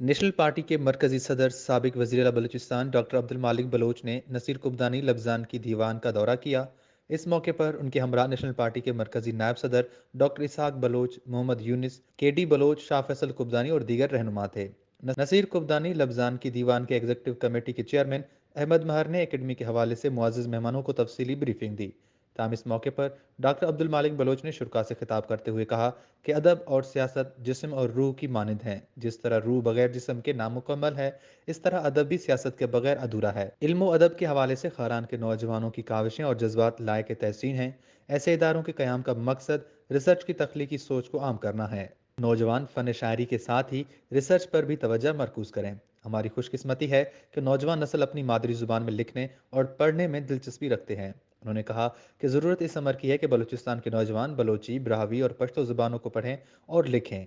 National party کے مرکزی صدر سابق وزیر اعلیٰ بلوچستان ڈاکٹر عبد المالک بلوچ نے نصیر قبدانی لبزان کی دیوان کا دورہ کیا۔ اس موقع پر ان کے ہمراہ نیشنل پارٹی کے مرکزی نائب صدر ڈاکٹر اسحاق بلوچ، محمد یونس، کے ڈی بلوچ، شاہ فیصل قبدانی اور دیگر رہنما تھے۔ نصیر قبدانی لبزان کی دیوان کے ایگزیکٹو کمیٹی کے چیئرمین احمد مہر نے اکیڈمی کے حوالے سے معزز مہمانوں کو تفصیلی بریفنگ دی۔ تاہم اس موقع پر ڈاکٹر عبد المالک بلوچ نے شرکاء سے خطاب کرتے ہوئے کہا کہ ادب اور سیاست جسم اور روح کی مانند ہیں۔ جس طرح روح بغیر جسم کے نامکمل ہے، اس طرح ادب بھی سیاست کے بغیر ادھورا ہے۔ علم و ادب کے حوالے سے خاران کے نوجوانوں کی کاوشیں اور جذبات لائق تحسین ہیں۔ ایسے اداروں کے قیام کا مقصد ریسرچ کی تخلیقی سوچ کو عام کرنا ہے۔ نوجوان فن شاعری کے ساتھ ہی ریسرچ پر بھی توجہ مرکوز کریں۔ ہماری خوش قسمتی ہے کہ نوجوان نسل اپنی مادری زبان میں لکھنے اور پڑھنے میں دلچسپی رکھتے ہیں۔ انہوں نے کہا کہ ضرورت اس امر کی ہے کہ بلوچستان کے نوجوان بلوچی، براہوی اور پشتو زبانوں کو پڑھیں اور لکھیں۔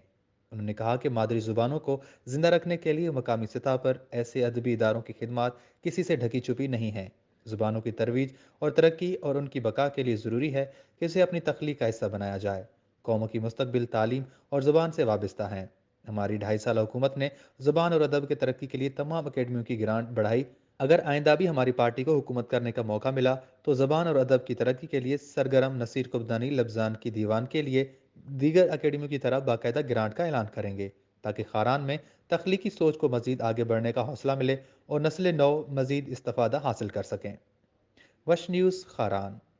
انہوں نے کہا کہ مادری زبانوں کو زندہ رکھنے کے لیے مقامی سطح پر ایسے ادبی اداروں کی خدمات کسی سے ڈھکی چھپی نہیں ہیں۔ زبانوں کی ترویج اور ترقی اور ان کی بقا کے لیے ضروری ہے کہ اسے اپنی تخلیق کا حصہ بنایا جائے۔ قوموں کی مستقبل تعلیم اور زبان سے وابستہ ہیں۔ ہماری 2.5 سالہ حکومت نے زبان اور ادب کے ترقی کے لیے تمام اکیڈمیوں کی گرانٹ بڑھائی۔ اگر آئندہ بھی ہماری پارٹی کو حکومت کرنے کا موقع ملا تو زبان اور ادب کی ترقی کے لیے سرگرم نصیر قبدانی لبزان کی دیوان کے لیے دیگر اکیڈمیوں کی طرح باقاعدہ گرانٹ کا اعلان کریں گے، تاکہ خاران میں تخلیقی سوچ کو مزید آگے بڑھنے کا حوصلہ ملے اور نسل نو مزید استفادہ حاصل کر سکیں۔ وش نیوز خاران۔